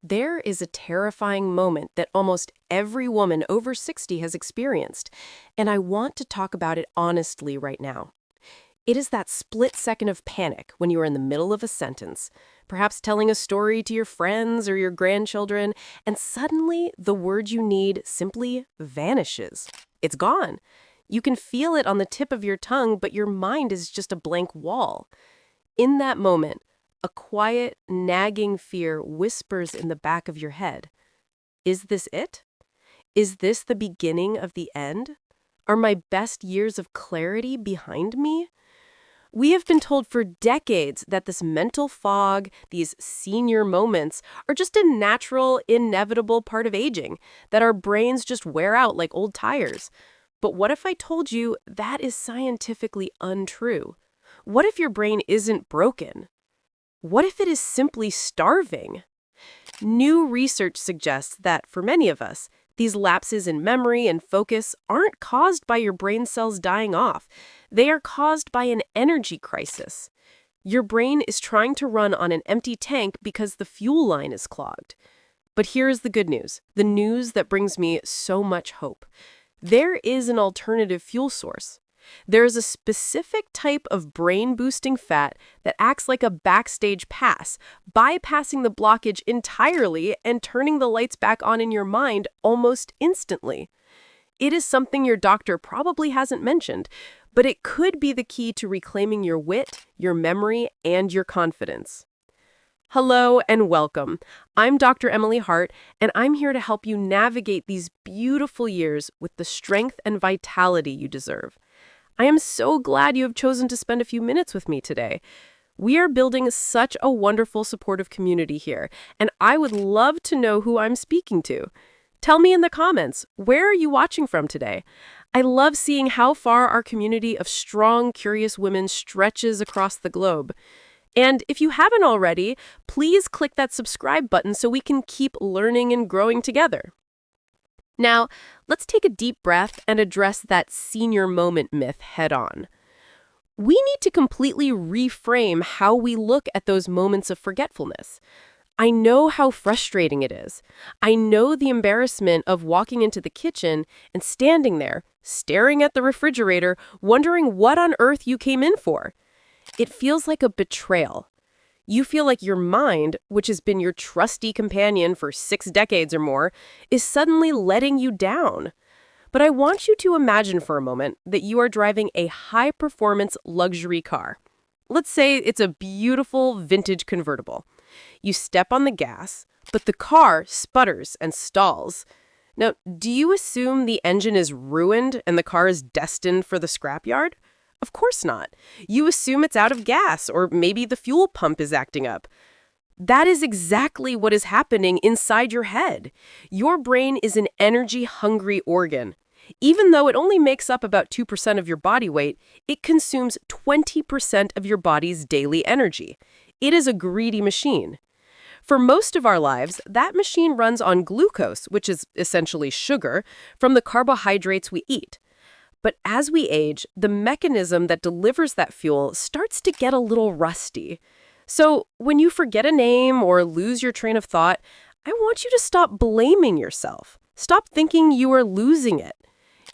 There is a terrifying moment that almost every woman over 60 has experienced, and I want to talk about it honestly right now. It is that split second of panic when you are in the middle of a sentence, perhaps telling a story to your friends or your grandchildren, and suddenly the word you need simply vanishes. It's gone. You can feel it on the tip of your tongue, but your mind is just a blank wall. In that moment, a quiet, nagging fear whispers in the back of your head. Is this it? Is this the beginning of the end? Are my best years of clarity behind me? We have been told for decades that this mental fog, these senior moments, are just a natural, inevitable part of aging, that our brains just wear out like old tires. But what if I told you that is scientifically untrue? What if your brain isn't broken? What if it is simply starving? New research suggests that, for many of us, these lapses in memory and focus aren't caused by your brain cells dying off. They are caused by an energy crisis. Your brain is trying to run on an empty tank because the fuel line is clogged. But here's the good news, the news that brings me so much hope. There is an alternative fuel source. There is a specific type of brain-boosting fat that acts like a backstage pass, bypassing the blockage entirely and turning the lights back on in your mind almost instantly. It is something your doctor probably hasn't mentioned, but it could be the key to reclaiming your wit, your memory, and your confidence. Hello and welcome. I'm Dr. Emily Hart, and I'm here to help you navigate these beautiful years with the strength and vitality you deserve. I am so glad you have chosen to spend a few minutes with me today. We are building such a wonderful, supportive community here, and I would love to know who I'm speaking to. Tell me in the comments, where are you watching from today? I love seeing how far our community of strong, curious women stretches across the globe. And if you haven't already, please click that subscribe button so we can keep learning and growing together. Now, let's take a deep breath and address that senior moment myth head on. We need to completely reframe how we look at those moments of forgetfulness. I know how frustrating it is. I know the embarrassment of walking into the kitchen and standing there, staring at the refrigerator, wondering what on earth you came in for. It feels like a betrayal. You feel like your mind, which has been your trusty companion for 6 decades or more, is suddenly letting you down. But I want you to imagine for a moment that you are driving a high-performance luxury car. Let's say it's a beautiful vintage convertible. You step on the gas, but the car sputters and stalls. Now, do you assume the engine is ruined and the car is destined for the scrapyard? Of course not. You assume it's out of gas, or maybe the fuel pump is acting up. That is exactly what is happening inside your head. Your brain is an energy-hungry organ. Even though it only makes up about 2% of your body weight, it consumes 20% of your body's daily energy. It is a greedy machine. For most of our lives, that machine runs on glucose, which is essentially sugar, from the carbohydrates we eat. But as we age, the mechanism that delivers that fuel starts to get a little rusty. So when you forget a name or lose your train of thought, I want you to stop blaming yourself. Stop thinking you are losing it.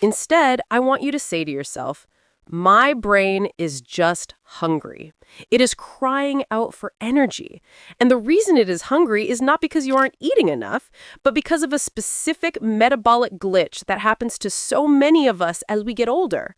Instead, I want you to say to yourself, my brain is just hungry. It is crying out for energy. And the reason it is hungry is not because you aren't eating enough, but because of a specific metabolic glitch that happens to so many of us as we get older.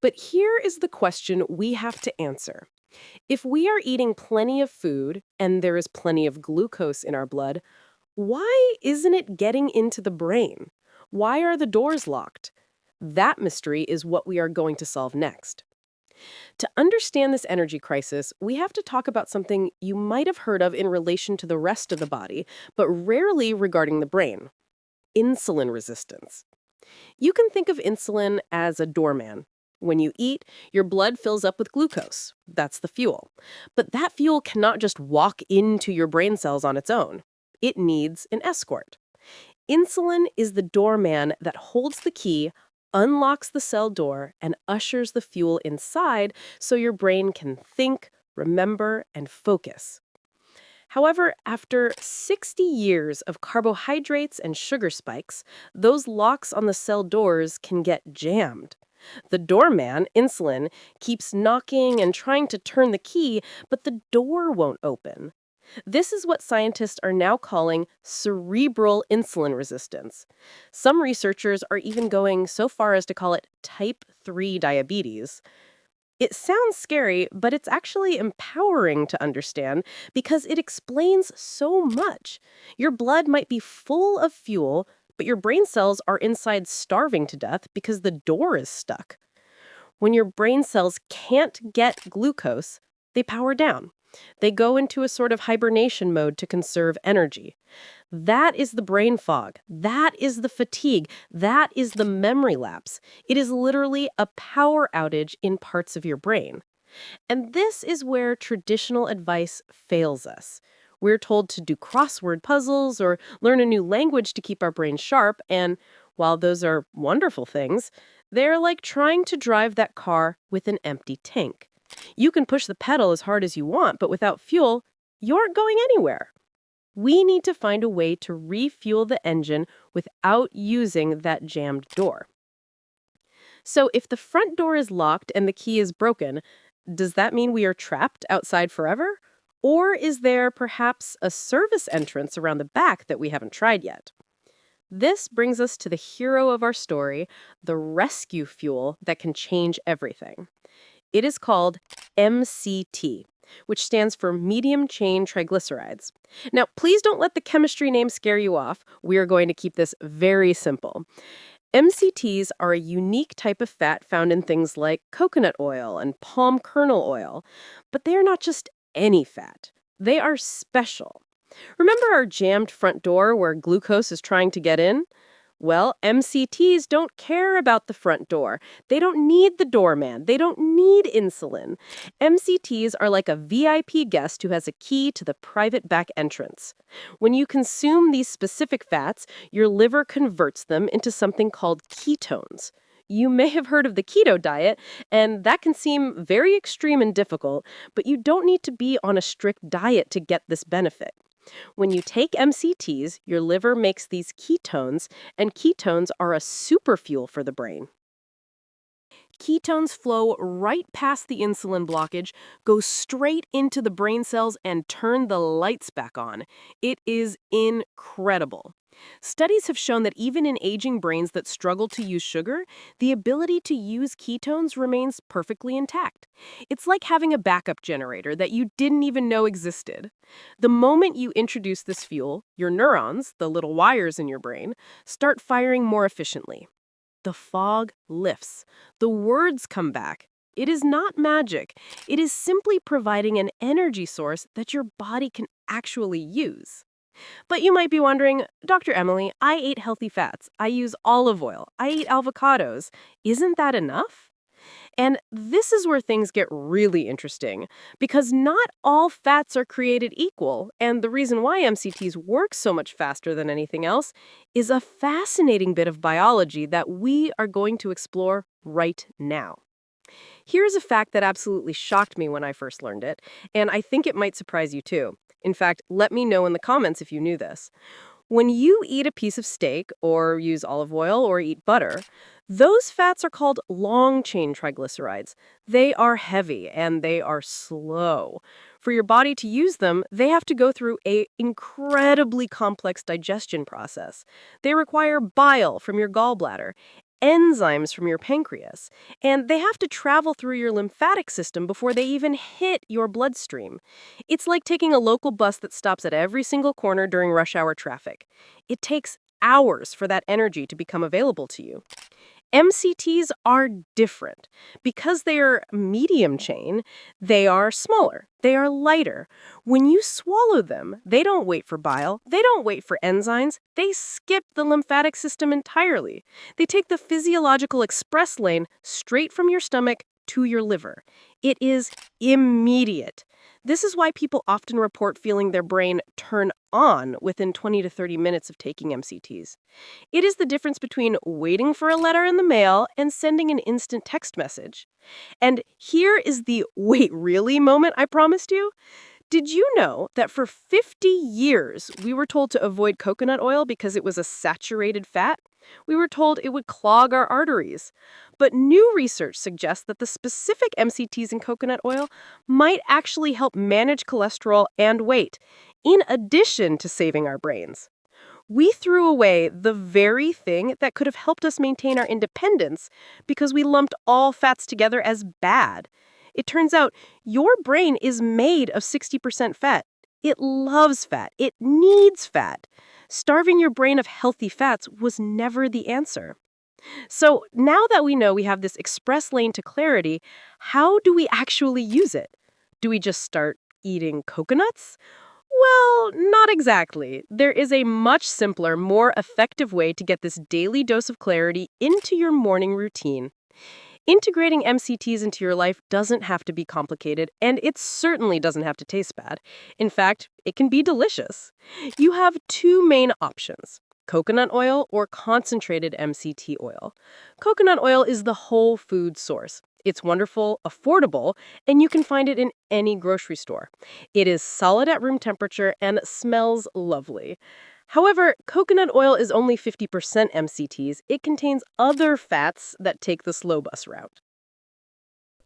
But here is the question we have to answer. If we are eating plenty of food and there is plenty of glucose in our blood, why isn't it getting into the brain? Why are the doors locked? That mystery is what we are going to solve next. To understand this energy crisis, we have to talk about something you might have heard of in relation to the rest of the body, but rarely regarding the brain: insulin resistance. You can think of insulin as a doorman. When you eat, your blood fills up with glucose. That's the fuel. But that fuel cannot just walk into your brain cells on its own. It needs an escort. Insulin is the doorman that holds the key, unlocks the cell door, and ushers the fuel inside so your brain can think, remember, and focus. However, after 60 years of carbohydrates and sugar spikes, those locks on the cell doors can get jammed. The doorman, insulin, keeps knocking and trying to turn the key, but the door won't open. This is what scientists are now calling cerebral insulin resistance. Some researchers are even going so far as to call it type 3 diabetes. It sounds scary, but it's actually empowering to understand because it explains so much. Your blood might be full of fuel, but your brain cells are inside starving to death because the door is stuck. When your brain cells can't get glucose, they power down. They go into a sort of hibernation mode to conserve energy. That is the brain fog. That is the fatigue. That is the memory lapse. It is literally a power outage in parts of your brain. And this is where traditional advice fails us. We're told to do crossword puzzles or learn a new language to keep our brain sharp, and while those are wonderful things, they're like trying to drive that car with an empty tank. You can push the pedal as hard as you want, but without fuel, you aren't going anywhere. We need to find a way to refuel the engine without using that jammed door. So if the front door is locked and the key is broken, does that mean we are trapped outside forever? Or is there perhaps a service entrance around the back that we haven't tried yet? This brings us to the hero of our story, the rescue fuel that can change everything. It is called MCT, which stands for medium chain triglycerides. Now, please don't let the chemistry name scare you off. We are going to keep this very simple. MCTs are a unique type of fat found in things like coconut oil and palm kernel oil, but they are not just any fat. They are special. Remember our jammed front door where glucose is trying to get in? Well, MCTs don't care about the front door. They don't need the doorman. They don't need insulin. MCTs are like a VIP guest who has a key to the private back entrance. When you consume these specific fats, your liver converts them into something called ketones. You may have heard of the keto diet, and that can seem very extreme and difficult, but you don't need to be on a strict diet to get this benefit. When you take MCTs, your liver makes these ketones, and ketones are a super fuel for the brain. Ketones flow right past the insulin blockage, go straight into the brain cells, and turn the lights back on. It is incredible. Studies have shown that even in aging brains that struggle to use sugar, the ability to use ketones remains perfectly intact. It's like having a backup generator that you didn't even know existed. The moment you introduce this fuel, your neurons, the little wires in your brain, start firing more efficiently. The fog lifts. The words come back. It is not magic. It is simply providing an energy source that your body can actually use. But you might be wondering, Dr. Emily, I ate healthy fats. I use olive oil. I eat avocados. Isn't that enough? And this is where things get really interesting, because not all fats are created equal, and the reason why MCTs work so much faster than anything else is a fascinating bit of biology that we are going to explore right now. Here's a fact that absolutely shocked me when I first learned it, and I think it might surprise you too. In fact, let me know in the comments if you knew this. When you eat a piece of steak or use olive oil or eat butter, those fats are called long-chain triglycerides. They are heavy and they are slow. For your body to use them, they have to go through an incredibly complex digestion process. They require bile from your gallbladder, enzymes from your pancreas, and they have to travel through your lymphatic system before they even hit your bloodstream. It's like taking a local bus that stops at every single corner during rush hour traffic. It takes hours for that energy to become available to you. MCTs are different. Because they are medium chain, they are smaller, they are lighter. When you swallow them, they don't wait for bile, they don't wait for enzymes, they skip the lymphatic system entirely. They take the physiological express lane straight from your stomach to your liver. It is immediate. This is why people often report feeling their brain turn on within 20 to 30 minutes of taking MCTs. It is the difference between waiting for a letter in the mail and sending an instant text message. And here is the wait, really moment I promised you. Did you know that for 50 years we were told to avoid coconut oil because it was a saturated fat? We were told it would clog our arteries. But new research suggests that the specific MCTs in coconut oil might actually help manage cholesterol and weight, in addition to saving our brains. We threw away the very thing that could have helped us maintain our independence because we lumped all fats together as bad. It turns out your brain is made of 60% fat. It loves fat. It needs fat. Starving your brain of healthy fats was never the answer. So now that we know we have this express lane to clarity, how do we actually use it? Do we just start eating coconuts? Well, not exactly. There is a much simpler, more effective way to get this daily dose of clarity into your morning routine. Integrating MCTs into your life doesn't have to be complicated, and it certainly doesn't have to taste bad. In fact, it can be delicious. You have two main options: coconut oil or concentrated MCT oil. Coconut oil is the whole food source. It's wonderful, affordable, and you can find it in any grocery store. It is solid at room temperature and smells lovely. However, coconut oil is only 50% MCTs. It contains other fats that take the slow bus route.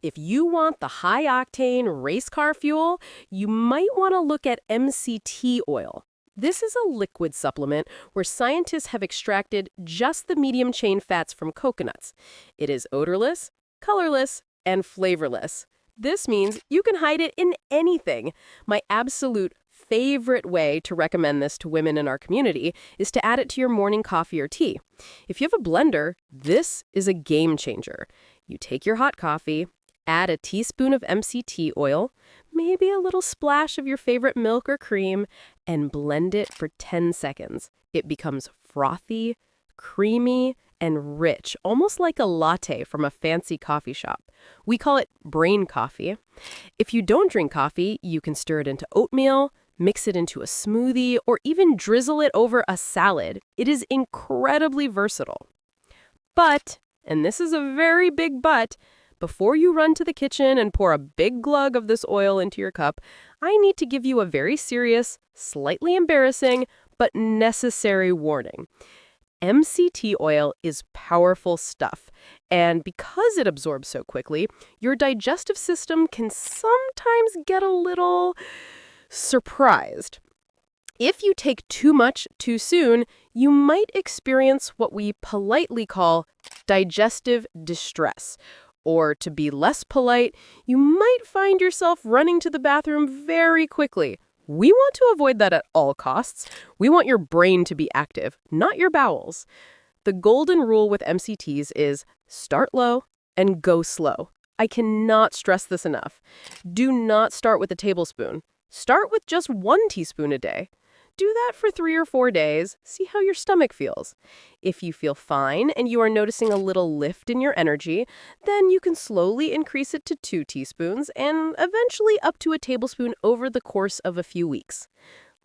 If you want the high-octane race car fuel, you might want to look at MCT oil. This is a liquid supplement where scientists have extracted just the medium-chain fats from coconuts. It is odorless, colorless, and flavorless. This means you can hide it in anything. My absolute favorite way to recommend this to women in our community is to add it to your morning coffee or tea. If you have a blender, this is a game changer. You take your hot coffee, add a teaspoon of MCT oil, maybe a little splash of your favorite milk or cream, and blend it for 10 seconds. It becomes frothy, creamy, and rich, almost like a latte from a fancy coffee shop. We call it brain coffee. If you don't drink coffee, you can stir it into oatmeal, mix it into a smoothie, or even drizzle it over a salad. It is incredibly versatile. But, and this is a very big but, before you run to the kitchen and pour a big glug of this oil into your cup, I need to give you a very serious, slightly embarrassing, but necessary warning. MCT oil is powerful stuff, and because it absorbs so quickly, your digestive system can sometimes get a little surprised. If you take too much too soon, you might experience what we politely call digestive distress. Or to be less polite, you might find yourself running to the bathroom very quickly. We want to avoid that at all costs. We want your brain to be active, not your bowels. The golden rule with MCTs is start low and go slow. I cannot stress this enough. Do not start with a tablespoon. Start with just 1 teaspoon a day. Do that for 3 or 4 days. See how your stomach feels. If you feel fine and you are noticing a little lift in your energy, then you can slowly increase it to 2 teaspoons and eventually up to a tablespoon over the course of a few weeks.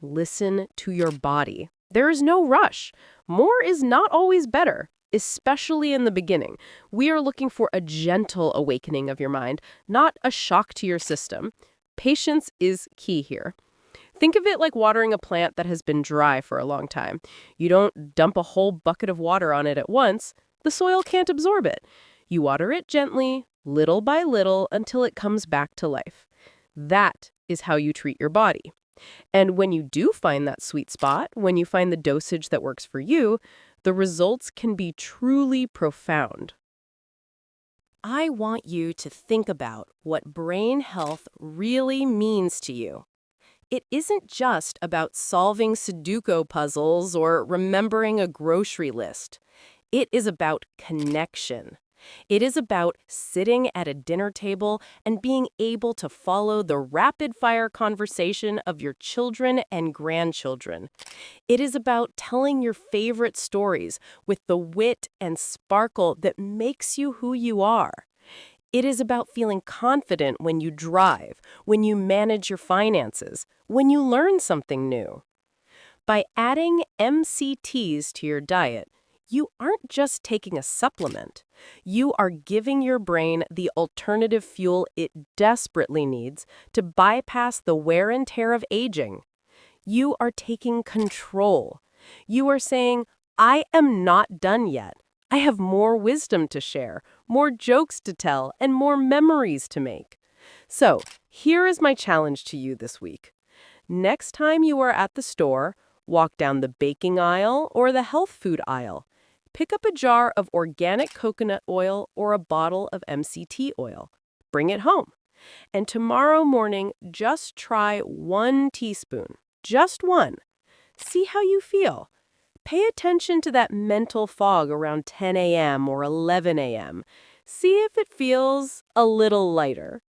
Listen to your body. There is no rush. More is not always better, especially in the beginning. We are looking for a gentle awakening of your mind, not a shock to your system. Patience is key here. Think of it like watering a plant that has been dry for a long time. You don't dump a whole bucket of water on it at once. The soil can't absorb it. You water it gently, little by little, until it comes back to life. That is how you treat your body. And when you do find that sweet spot, when you find the dosage that works for you, the results can be truly profound. I want you to think about what brain health really means to you. It isn't just about solving Sudoku puzzles or remembering a grocery list. It is about connection. It is about sitting at a dinner table and being able to follow the rapid-fire conversation of your children and grandchildren. It is about telling your favorite stories with the wit and sparkle that makes you who you are. It is about feeling confident when you drive, when you manage your finances, when you learn something new. By adding MCTs to your diet, You aren't just taking a supplement. You are giving your brain the alternative fuel it desperately needs to bypass the wear and tear of aging. You are taking control. You are saying, I am not done yet. I have more wisdom to share, more jokes to tell, and more memories to make. So, here is my challenge to you this week. Next time you are at the store, walk down the baking aisle or the health food aisle. Pick up a jar of organic coconut oil or a bottle of MCT oil. Bring it home. And tomorrow morning, just try 1 teaspoon. Just one. See how you feel. Pay attention to that mental fog around 10 a.m. or 11 a.m. See if it feels a little lighter.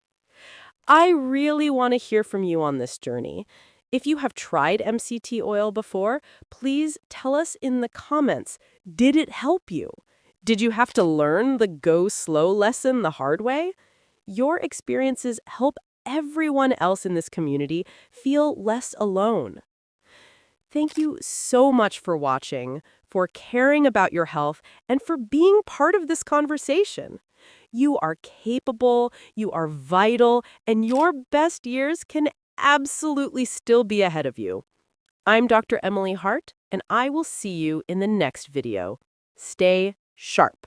I really want to hear from you on this journey. If you have tried MCT oil before, please tell us in the comments. Did it help you? Did you have to learn the go slow lesson the hard way? Your experiences help everyone else in this community feel less alone. Thank you so much for watching, for caring about your health, and for being part of this conversation. You are capable, you are vital, and your best years can absolutely still be ahead of you. I'm Dr. Emily Hart, and I will see you in the next video. Stay sharp.